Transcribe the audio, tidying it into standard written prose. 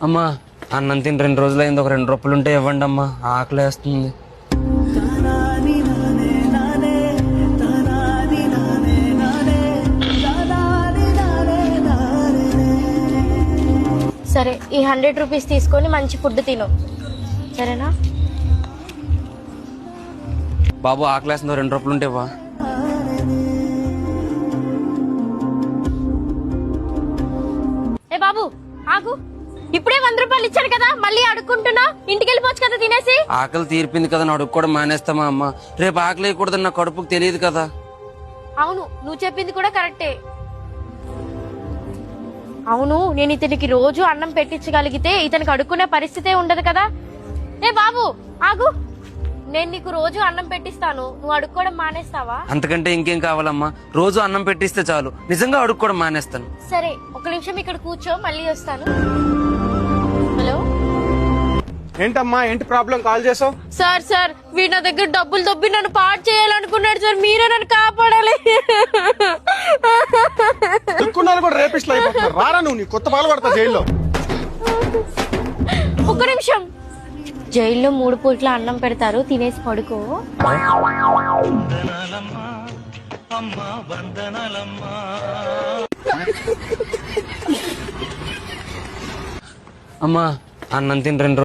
అమ్మా అన్నం తిని 2 రోజులైంది, ఒక 2 రూపాయలు ఉంటే ఇవ్వండి అమ్మా, ఆకలేస్తుంది. సరే, ఈ 100 రూపీస్ తీసుకొని మంచి ఫుడ్ తిను, సరేనా? బాబు ఆకలేస్తుంది, 2 రూపాయలు ఉంటే ఇవ్వా. ఏ బాబు ఆగు, ఇప్పుడే 100 రూపాయలు ఇచ్చాను కదా, మళ్ళీ అడుక్కుంటున్నా. ఇంటికి వెళ్ళిపోవచ్చు కదా తినేసి. ఆకలి తీర్పింది కదా, అడుగు కూడా మానేస్తామా అమ్మ? రేపు ఆకలి వేయకూడదు, నా కడుపుకు తెలియదు కదా. అవును, నువ్వు చెప్పింది కూడా కరెక్టే. అవును, నేను ఇతనికి రోజు అన్నం పెట్టించగలిగితే ఇతనికి అడుక్కునే పరిస్థితే ఉండదు కదా. ఏ బాబు ఆగు, నేను నీకు రోజు అన్నం పెట్టిస్తాను, నువ్వు అడుక్కోవడం మానేస్తావా? అంతకంటే ఇంకేం కావాలమ్మా? రోజు అన్నం పెట్టిస్తే చాలు, నిజంగా అడుగు కూడా మానేస్తాను. సరే, ఒక నిమిషం ఇక్కడ కూర్చో, మళ్ళీ వస్తాను. హలో ఏంటమ్మా, ఏంటి ప్రాబ్లం? కాల్ చేసావు? సార్ వీడు నా దగ్గర డబ్బులు దొబ్బి నన్ను పాడు చేయాలనుకున్నాడు సార్, మీరే నన్ను కాపాడాలి. దిక్కున్నారు కూడా రేపిస్ట్లు అయిపోతున్నారు. రారా నువ్వు, నీ కొత్త పాలు పడతా జైల్లో. ఒక్క నిమిషం, జైల్లో 3 పూట్ల అన్నం పెడతారు, తినేసి పడుకో. అమ్మా అన్నం తిని 2